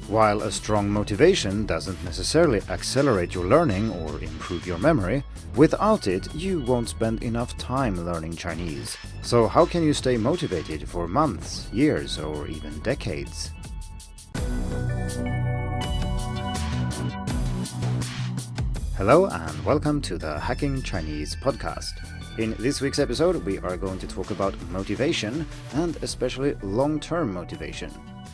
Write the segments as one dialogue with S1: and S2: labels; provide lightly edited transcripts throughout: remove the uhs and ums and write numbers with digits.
S1: While a strong motivation doesn't necessarily accelerate your learning or improve your memory, without it you won't spend enough time learning Chinese. So how can you stay motivated for months, years, or even decades? Hello and welcome to the Hacking Chinese podcast. In this week's episode, we are going to talk about motivation and especially long-term motivation.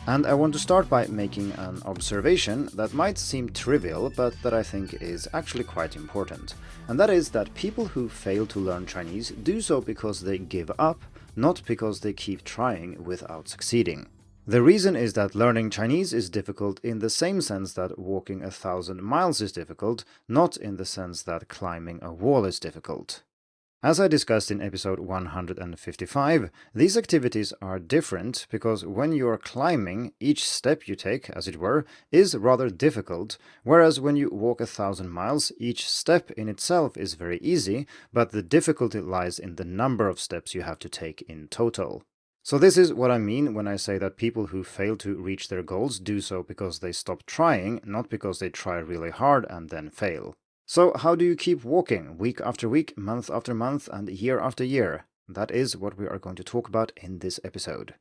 S1: And I want to start by making an observation that might seem trivial, but that I think is actually quite important. And that is that people who fail to learn Chinese do so because they give up, not because they keep trying without succeeding. The reason is that learning Chinese is difficult in the same sense that walking 1,000 miles is difficult, not in the sense that climbing a wall is difficult. As I discussed in episode 155, these activities are different because when you are climbing, each step you take, as it were, is rather difficult, whereas when you walk 1,000 miles, each step in itself is very easy, but the difficulty lies in the number of steps you have to take in total. So this is what I mean when I say that people who fail to reach their goals do so because they stop trying, not because they try really hard and then fail. So how do you keep walking week after week, month after month, and year after year? That is what we are going to talk about in this episode.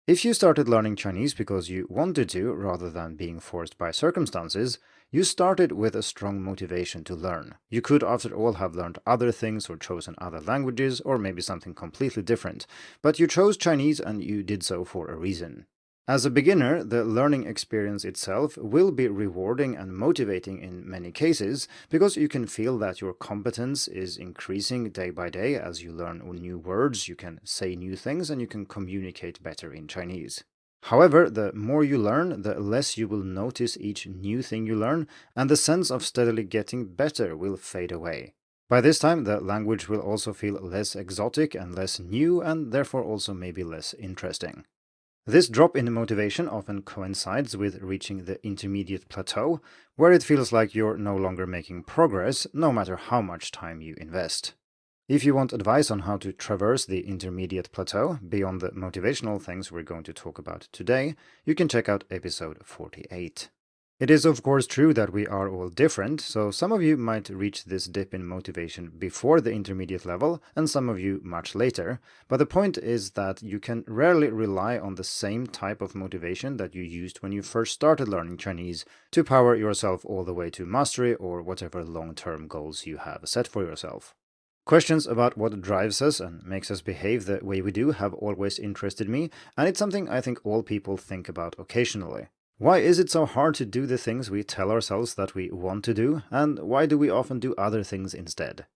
S1: If you started learning Chinese because you wanted to, rather than being forced by circumstances, you started with a strong motivation to learn. You could, after all, have learned other things or chosen other languages, or maybe something completely different. But you chose Chinese and you did so for a reason. As a beginner, the learning experience itself will be rewarding and motivating in many cases because you can feel that your competence is increasing day by day as you learn new words, you can say new things, and you can communicate better in Chinese. However, the more you learn, the less you will notice each new thing you learn, and the sense of steadily getting better will fade away. By this time, the language will also feel less exotic and less new, and therefore also maybe less interesting. This drop in motivation often coincides with reaching the intermediate plateau, where it feels like you're no longer making progress, no matter how much time you invest. If you want advice on how to traverse the intermediate plateau, beyond the motivational things we're going to talk about today, you can check out episode 48. It is of course true that we are all different, so some of you might reach this dip in motivation before the intermediate level, and some of you much later, but the point is that you can rarely rely on the same type of motivation that you used when you first started learning Chinese to power yourself all the way to mastery or whatever long-term goals you have set for yourself. Questions about what drives us and makes us behave the way we do have always interested me, and it's something I think all people think about occasionally. Why is it so hard to do the things we tell ourselves that we want to do, and why do we often do other things instead?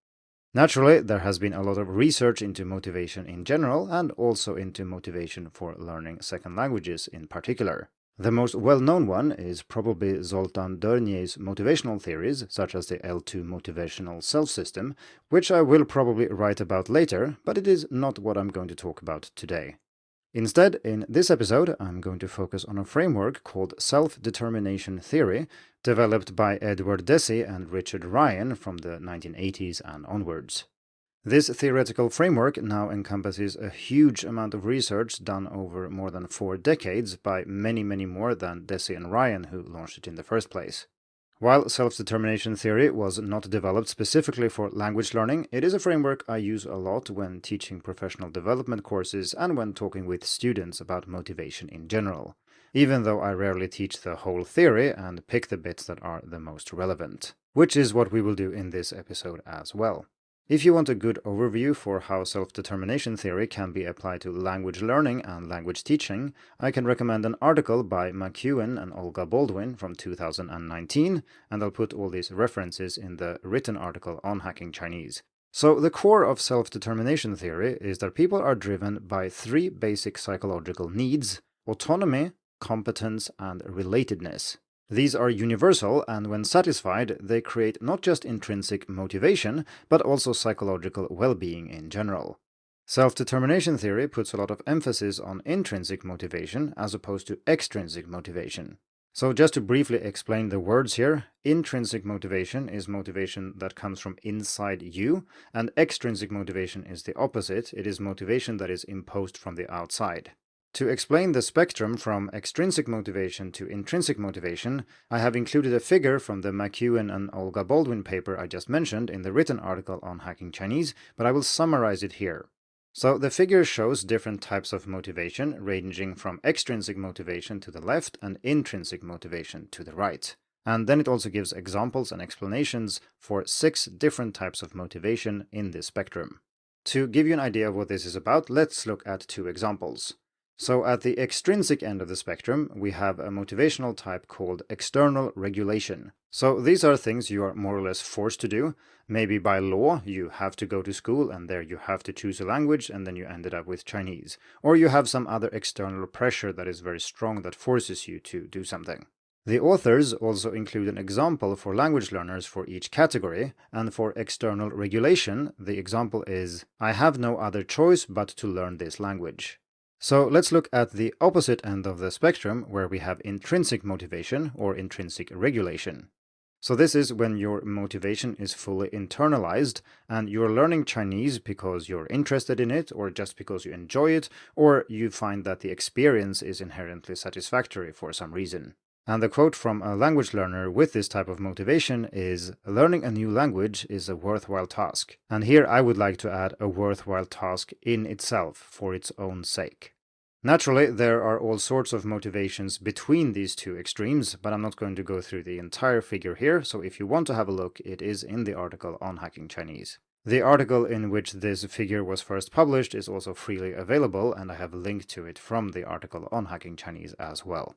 S1: Naturally, there has been a lot of research into motivation in general, and also into motivation for learning second languages in particular. The most well-known one is probably Zoltan Dernier's motivational theories, such as the L2 motivational self-system, which I will probably write about later, but it is not what I'm going to talk about today. Instead, in this episode, I'm going to focus on a framework called self-determination theory, developed by Edward Deci and Richard Ryan from the 1980s and onwards. This theoretical framework now encompasses a huge amount of research done over more than 4 decades by many more than Deci and Ryan, who launched it in the first place. While self-determination theory was not developed specifically for language learning, it is a framework I use a lot when teaching professional development courses and when talking with students about motivation in general, even though I rarely teach the whole theory and pick the bits that are the most relevant, which is what we will do in this episode as well. If you want a good overview for how self-determination theory can be applied to language learning and language teaching, I can recommend an article by McEwen and Olga Baldwin from 2019, and I'll put all these references in the written article on Hacking Chinese. So the core of self-determination theory is that people are driven by 3 basic psychological needs: autonomy, competence, and relatedness. These are universal, and when satisfied, they create not just intrinsic motivation, but also psychological well-being in general. Self-determination theory puts a lot of emphasis on intrinsic motivation as opposed to extrinsic motivation. So just to briefly explain the words here, intrinsic motivation is motivation that comes from inside you, and extrinsic motivation is the opposite. It is motivation that is imposed from the outside. To explain the spectrum from extrinsic motivation to intrinsic motivation, I have included a figure from the McEwen and Olga Baldwin paper I just mentioned in the written article on Hacking Chinese, but I will summarize it here. So the figure shows different types of motivation, ranging from extrinsic motivation to the left and intrinsic motivation to the right. And then it also gives examples and explanations for 6 different types of motivation in this spectrum. To give you an idea of what this is about, let's look at 2 examples. So at the extrinsic end of the spectrum, we have a motivational type called external regulation. So these are things you are more or less forced to do. Maybe by law, you have to go to school and there you have to choose a language and then you ended up with Chinese. Or you have some other external pressure that is very strong that forces you to do something. The authors also include an example for language learners for each category, and for external regulation, the example is, I have no other choice but to learn this language. So let's look at the opposite end of the spectrum, where we have intrinsic motivation or intrinsic regulation. So this is when your motivation is fully internalized and you're learning Chinese because you're interested in it or just because you enjoy it, or you find that the experience is inherently satisfactory for some reason. And the quote from a language learner with this type of motivation is, learning a new language is a worthwhile task. And here I would like to add a worthwhile task in itself for its own sake. Naturally, there are all sorts of motivations between these 2 extremes, but I'm not going to go through the entire figure here, so if you want to have a look, it is in the article on Hacking Chinese. The article in which this figure was first published is also freely available, and I have a link to it from the article on Hacking Chinese as well.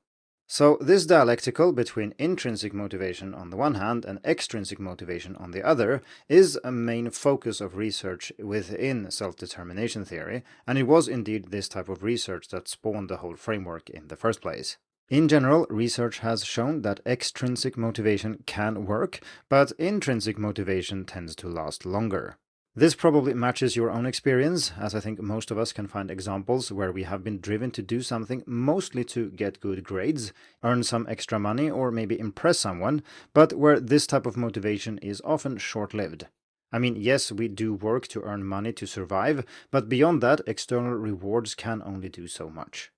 S1: So this dialectical between intrinsic motivation on the one hand and extrinsic motivation on the other is a main focus of research within self-determination theory, and it was indeed this type of research that spawned the whole framework in the first place. In general, research has shown that extrinsic motivation can work, but intrinsic motivation tends to last longer. This probably matches your own experience, as I think most of us can find examples where we have been driven to do something mostly to get good grades, earn some extra money, or maybe impress someone, but where this type of motivation is often short-lived. I mean, yes, we do work to earn money to survive, but beyond that, external rewards can only do so much.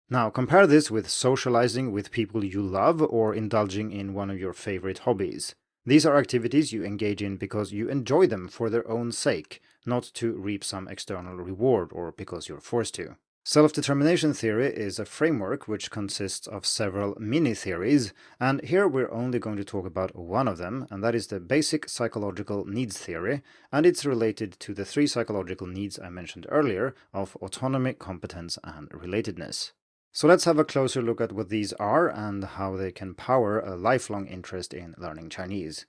S1: Now, compare this with socializing with people you love or indulging in one of your favorite hobbies. These are activities you engage in because you enjoy them for their own sake, not to reap some external reward or because you're forced to. Self-determination theory is a framework which consists of several mini-theories, and here we're only going to talk about one of them, and that is the basic psychological needs theory, and it's related to the 3 psychological needs I mentioned earlier of autonomy, competence, and relatedness. So let's have a closer look at what these are and how they can power a lifelong interest in learning Chinese.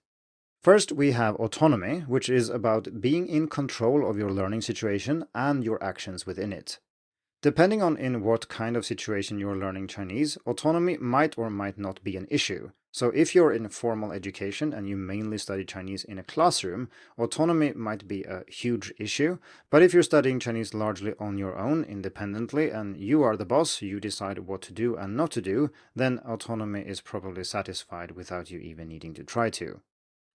S1: First, we have autonomy, which is about being in control of your learning situation and your actions within it. Depending on in what kind of situation you're learning Chinese, autonomy might or might not be an issue. So if you're in formal education and you mainly study Chinese in a classroom, autonomy might be a huge issue. But if you're studying Chinese largely on your own, independently, and you are the boss, you decide what to do and not to do, then autonomy is probably satisfied without you even needing to try to.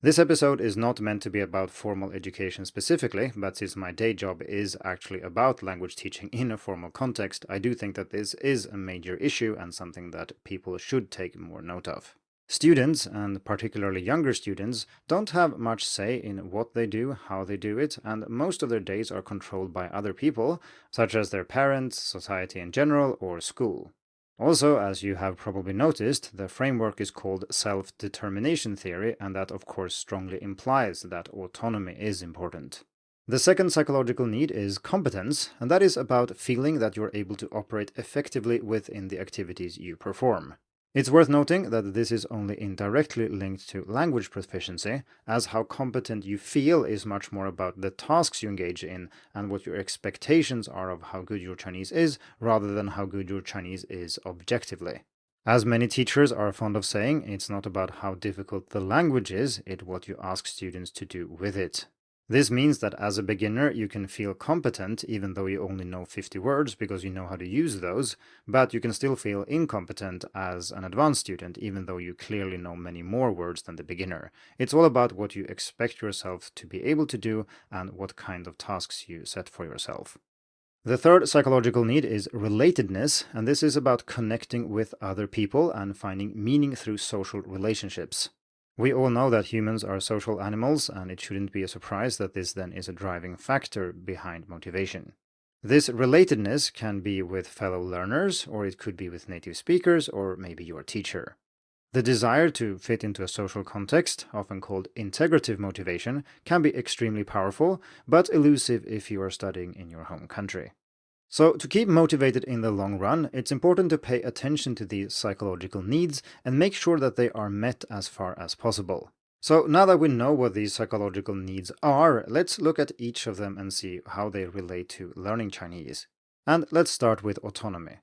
S1: This episode is not meant to be about formal education specifically, but since my day job is actually about language teaching in a formal context, I do think that this is a major issue and something that people should take more note of. Students, and particularly younger students, don't have much say in what they do, how they do it, and most of their days are controlled by other people, such as their parents, society in general, or school. Also, as you have probably noticed, the framework is called self-determination theory, and that of course strongly implies that autonomy is important. The second psychological need is competence, and that is about feeling that you're able to operate effectively within the activities you perform. It's worth noting that this is only indirectly linked to language proficiency, as how competent you feel is much more about the tasks you engage in and what your expectations are of how good your Chinese is, rather than how good your Chinese is objectively. As many teachers are fond of saying, it's not about how difficult the language is, it's what you ask students to do with it. This means that as a beginner, you can feel competent even though you only know 50 words because you know how to use those, but you can still feel incompetent as an advanced student even though you clearly know many more words than the beginner. It's all about what you expect yourself to be able to do and what kind of tasks you set for yourself. The third psychological need is relatedness, and this is about connecting with other people and finding meaning through social relationships. We all know that humans are social animals, and it shouldn't be a surprise that this then is a driving factor behind motivation. This relatedness can be with fellow learners, or it could be with native speakers, or maybe your teacher. The desire to fit into a social context, often called integrative motivation, can be extremely powerful, but elusive if you are studying in your home country. So, to keep motivated in the long run, it's important to pay attention to these psychological needs and make sure that they are met as far as possible. So, now that we know what these psychological needs are, let's look at each of them and see how they relate to learning Chinese. And let's start with autonomy.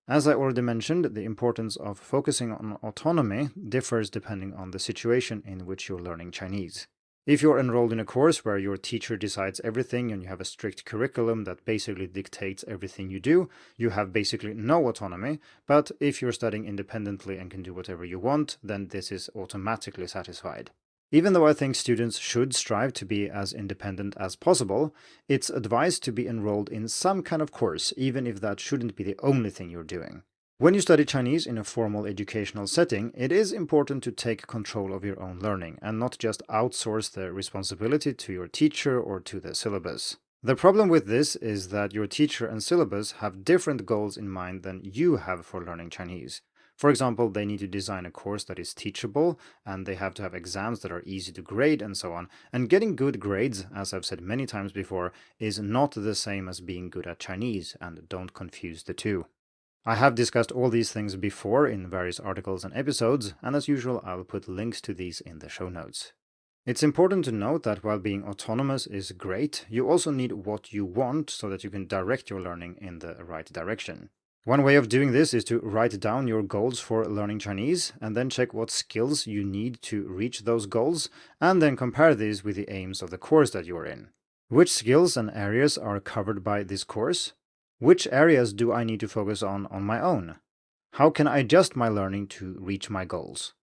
S1: As I already mentioned, the importance of focusing on autonomy differs depending on the situation in which you're learning Chinese. If you're enrolled in a course where your teacher decides everything and you have a strict curriculum that basically dictates everything you do, you have basically no autonomy. But if you're studying independently and can do whatever you want, then this is automatically satisfied. Even though I think students should strive to be as independent as possible, it's advised to be enrolled in some kind of course, even if that shouldn't be the only thing you're doing. When you study Chinese in a formal educational setting, it is important to take control of your own learning and not just outsource the responsibility to your teacher or to the syllabus. The problem with this is that your teacher and syllabus have different goals in mind than you have for learning Chinese. For example, they need to design a course that is teachable, and they have to have exams that are easy to grade and so on. And getting good grades, as I've said many times before, is not the same as being good at Chinese, and don't confuse the two. I have discussed all these things before in various articles and episodes, and as usual, I'll put links to these in the show notes. It's important to note that while being autonomous is great, you also need what you want so that you can direct your learning in the right direction. One way of doing this is to write down your goals for learning Chinese and then check what skills you need to reach those goals, and then compare these with the aims of the course that you are in. Which skills and areas are covered by this course? Which areas do I need to focus on my own? How can I adjust my learning to reach my goals?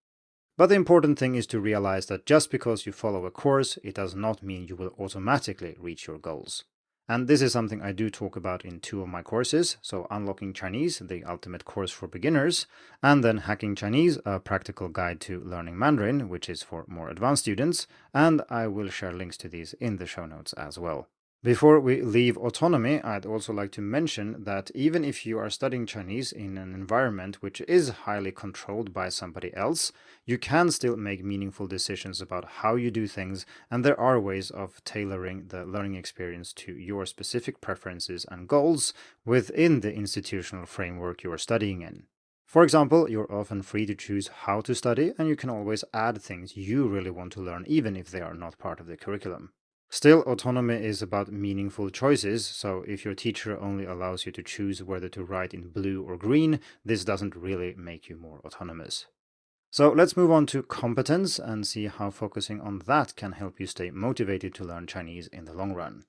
S1: But the important thing is to realize that just because you follow a course, it does not mean you will automatically reach your goals. And this is something I do talk about in 2 of my courses, so Unlocking Chinese, the ultimate course for beginners, and then Hacking Chinese, a practical guide to learning Mandarin, which is for more advanced students, and I will share links to these in the show notes as well. Before we leave autonomy, I'd also like to mention that even if you are studying Chinese in an environment which is highly controlled by somebody else, you can still make meaningful decisions about how you do things, and there are ways of tailoring the learning experience to your specific preferences and goals within the institutional framework you are studying in. For example, you're often free to choose how to study, and you can always add things you really want to learn even if they are not part of the curriculum. Still, autonomy is about meaningful choices, so if your teacher only allows you to choose whether to write in blue or green, this doesn't really make you more autonomous. So let's move on to competence and see how focusing on that can help you stay motivated to learn Chinese in the long run.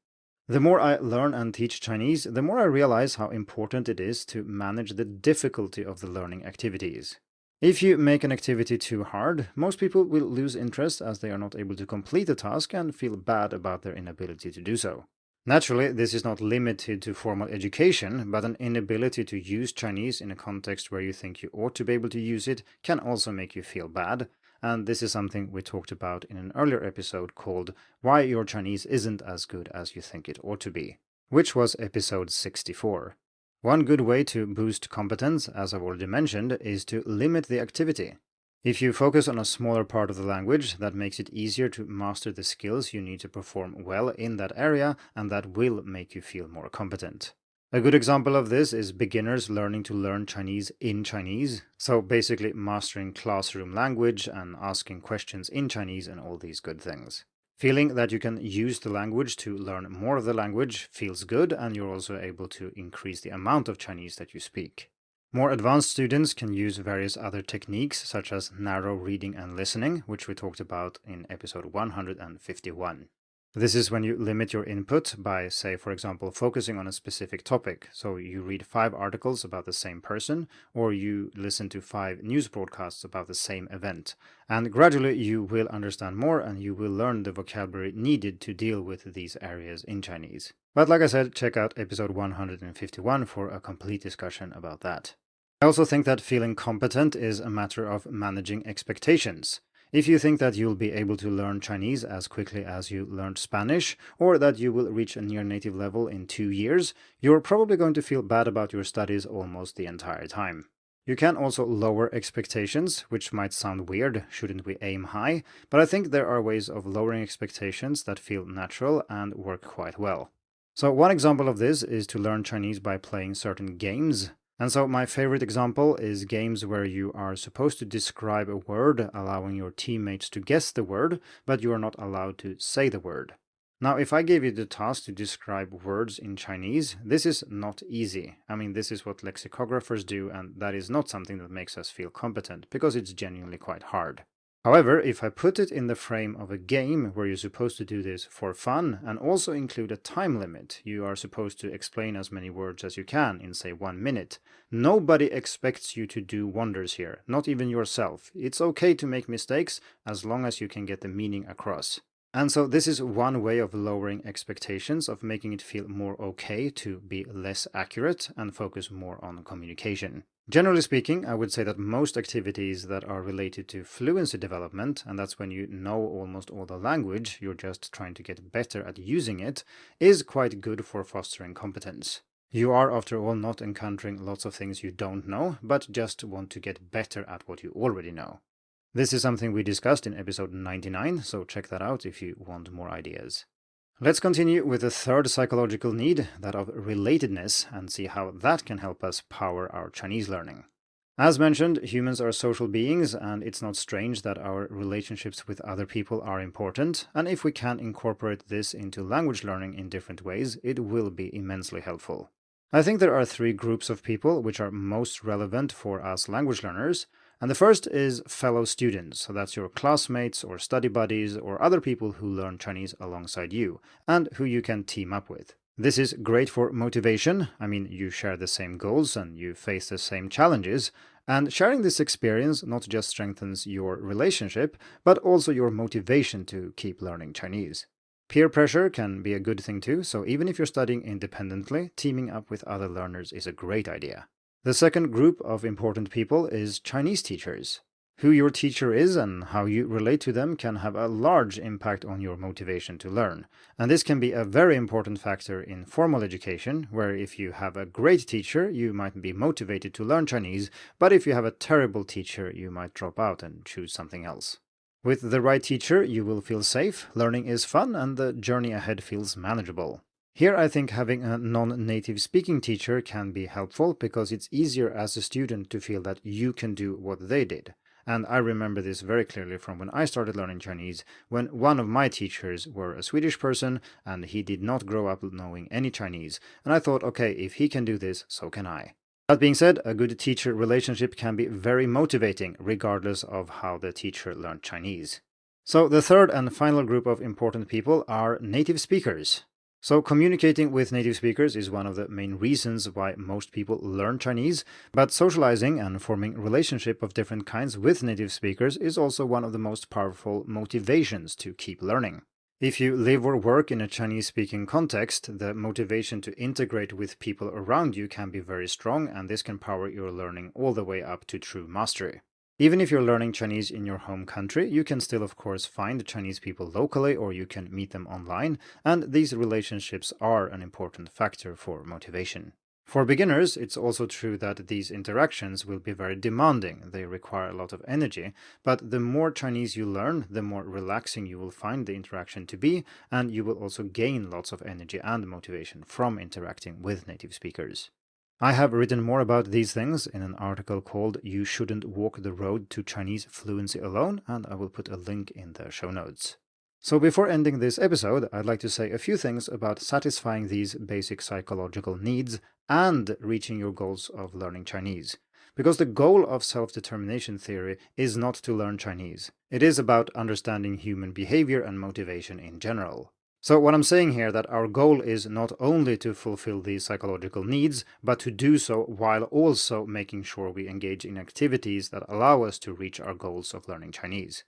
S1: The more I learn and teach Chinese, the more I realize how important it is to manage the difficulty of the learning activities. If you make an activity too hard, most people will lose interest as they are not able to complete the task and feel bad about their inability to do so. Naturally, this is not limited to formal education, but an inability to use Chinese in a context where you think you ought to be able to use it can also make you feel bad, and this is something we talked about in an earlier episode called Why Your Chinese Isn't As Good As You Think It Ought to Be, which was episode 64. One good way to boost competence, as I've already mentioned, is to limit the activity. If you focus on a smaller part of the language, that makes it easier to master the skills you need to perform well in that area, and that will make you feel more competent. A good example of this is beginners learning to learn Chinese in Chinese, so basically mastering classroom language and asking questions in Chinese and all these good things. Feeling that you can use the language to learn more of the language feels good, and you're also able to increase the amount of Chinese that you speak. More advanced students can use various other techniques such as narrow reading and listening, which we talked about in episode 151. This is when you limit your input by, say, for example, focusing on a specific topic. So you read 5 articles about the same person, or you listen to 5 news broadcasts about the same event. And gradually you will understand more and you will learn the vocabulary needed to deal with these areas in Chinese. But like I said, check out episode 151 for a complete discussion about that. I also think that feeling competent is a matter of managing expectations. If you think that you'll be able to learn Chinese as quickly as you learned Spanish, or that you will reach a near native level in 2 years, you're probably going to feel bad about your studies almost the entire time. You can also lower expectations, which might sound weird, shouldn't we aim high? But I think there are ways of lowering expectations that feel natural and work quite well. So one example of this is to learn Chinese by playing certain games. And so my favorite example is games where you are supposed to describe a word, allowing your teammates to guess the word, but you are not allowed to say the word. Now, if I gave you the task to describe words in Chinese, this is not easy. I mean, this is what lexicographers do, and that is not something that makes us feel competent, because it's genuinely quite hard. However, if I put it in the frame of a game where you're supposed to do this for fun and also include a time limit, you are supposed to explain as many words as you can in, say, 1 minute. Nobody expects you to do wonders here, not even yourself. It's okay to make mistakes as long as you can get the meaning across. And so this is one way of lowering expectations, of making it feel more okay to be less accurate and focus more on communication. Generally speaking, I would say that most activities that are related to fluency development, and that's when you know almost all the language, you're just trying to get better at using it, is quite good for fostering competence. You are, after all, not encountering lots of things you don't know, but just want to get better at what you already know. This is something we discussed in episode 99, so check that out if you want more ideas. Let's continue with the third psychological need, that of relatedness, and see how that can help us power our Chinese learning. As mentioned, humans are social beings, and it's not strange that our relationships with other people are important, and if we can incorporate this into language learning in different ways, it will be immensely helpful. I think there are 3 groups of people which are most relevant for us language learners. And the first is fellow students, so that's your classmates or study buddies or other people who learn Chinese alongside you, and who you can team up with. This is great for motivation. I mean, you share the same goals and you face the same challenges, and sharing this experience not just strengthens your relationship, but also your motivation to keep learning Chinese. Peer pressure can be a good thing too, so even if you're studying independently, teaming up with other learners is a great idea. The second group of important people is Chinese teachers. Who your teacher is and how you relate to them can have a large impact on your motivation to learn. And this can be a very important factor in formal education, where if you have a great teacher, you might be motivated to learn Chinese, but if you have a terrible teacher, you might drop out and choose something else. With the right teacher, you will feel safe, learning is fun, and the journey ahead feels manageable. Here I think having a non-native speaking teacher can be helpful because it's easier as a student to feel that you can do what they did. And I remember this very clearly from when I started learning Chinese, when one of my teachers were a Swedish person and he did not grow up knowing any Chinese. And I thought, okay, if he can do this, so can I. That being said, a good teacher relationship can be very motivating, regardless of how the teacher learned Chinese. So the third and final group of important people are native speakers. So communicating with native speakers is one of the main reasons why most people learn Chinese, but socializing and forming relationship of different kinds with native speakers is also one of the most powerful motivations to keep learning. If you live or work in a Chinese-speaking context, the motivation to integrate with people around you can be very strong, and this can power your learning all the way up to true mastery. Even if you're learning Chinese in your home country, you can still of course find Chinese people locally or you can meet them online, and these relationships are an important factor for motivation. For beginners, it's also true that these interactions will be very demanding. They require a lot of energy, but the more Chinese you learn, the more relaxing you will find the interaction to be, and you will also gain lots of energy and motivation from interacting with native speakers. I have written more about these things in an article called You Shouldn't Walk the Road to Chinese Fluency Alone, and I will put a link in the show notes. So before ending this episode, I'd like to say a few things about satisfying these basic psychological needs and reaching your goals of learning Chinese. Because the goal of self-determination theory is not to learn Chinese. It is about understanding human behavior and motivation in general. So what I'm saying here that our goal is not only to fulfill these psychological needs, but to do so while also making sure we engage in activities that allow us to reach our goals of learning Chinese.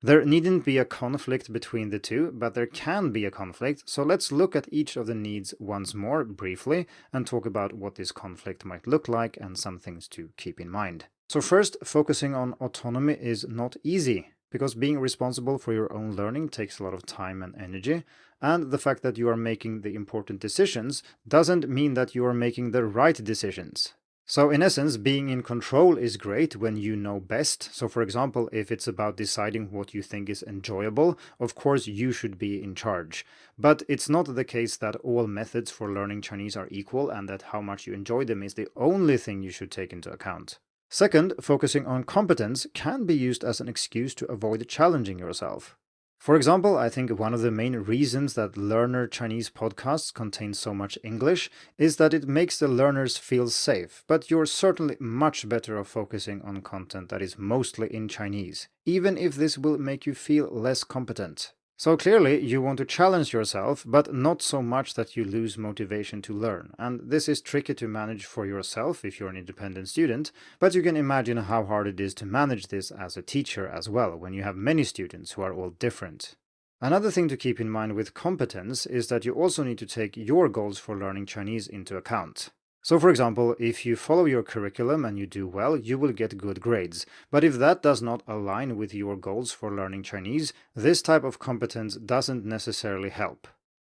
S1: There needn't be a conflict between the two, but there can be a conflict, so let's look at each of the needs once more briefly and talk about what this conflict might look like and some things to keep in mind. So first, focusing on autonomy is not easy, because being responsible for your own learning takes a lot of time and energy, and the fact that you are making the important decisions doesn't mean that you are making the right decisions. So in essence, being in control is great when you know best. So for example, if it's about deciding what you think is enjoyable, of course you should be in charge. But it's not the case that all methods for learning Chinese are equal and that how much you enjoy them is the only thing you should take into account. Second, focusing on competence can be used as an excuse to avoid challenging yourself. For example, I think one of the main reasons that learner Chinese podcasts contain so much English is that it makes the learners feel safe, but you're certainly much better off focusing on content that is mostly in Chinese, even if this will make you feel less competent. So clearly, you want to challenge yourself, but not so much that you lose motivation to learn. And this is tricky to manage for yourself if you're an independent student, but you can imagine how hard it is to manage this as a teacher as well, when you have many students who are all different. Another thing to keep in mind with competence is that you also need to take your goals for learning Chinese into account. So for example, if you follow your curriculum and you do well, you will get good grades. But if that does not align with your goals for learning Chinese, this type of competence doesn't necessarily help.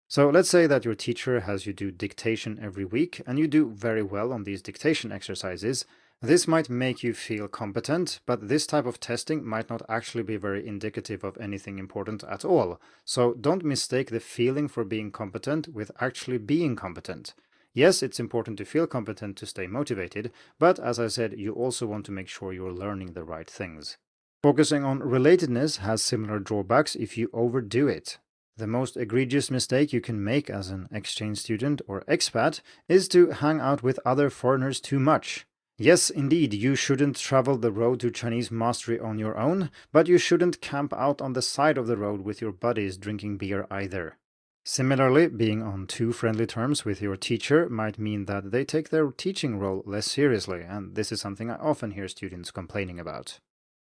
S1: So let's say that your teacher has you do dictation every week and you do very well on these dictation exercises. This might make you feel competent, but this type of testing might not actually be very indicative of anything important at all. So don't mistake the feeling for being competent with actually being competent. Yes, it's important to feel competent to stay motivated, but as I said, you also want to make sure you're learning the right things. Focusing on relatedness has similar drawbacks if you overdo it. The most egregious mistake you can make as an exchange student or expat is to hang out with other foreigners too much. Yes, indeed, you shouldn't travel the road to Chinese mastery on your own, but you shouldn't camp out on the side of the road with your buddies drinking beer either. Similarly, being on too friendly terms with your teacher might mean that they take their teaching role less seriously, and this is something I often hear students complaining about.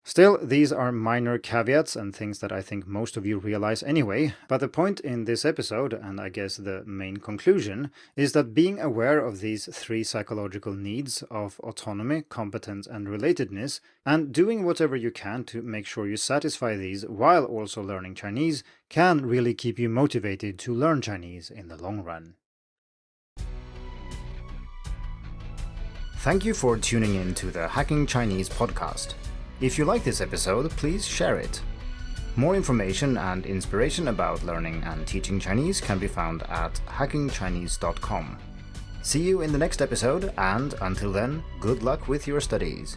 S1: Still, these are minor caveats and things that I think most of you realize anyway, but the point in this episode, and I guess the main conclusion, is that being aware of these three psychological needs of autonomy, competence, and relatedness, and doing whatever you can to make sure you satisfy these while also learning Chinese, can really keep you motivated to learn Chinese in the long run. Thank you for tuning in to the Hacking Chinese podcast. If you like this episode, please share it. More information and inspiration about learning and teaching Chinese can be found at hackingchinese.com. See you in the next episode, and until then, good luck with your studies.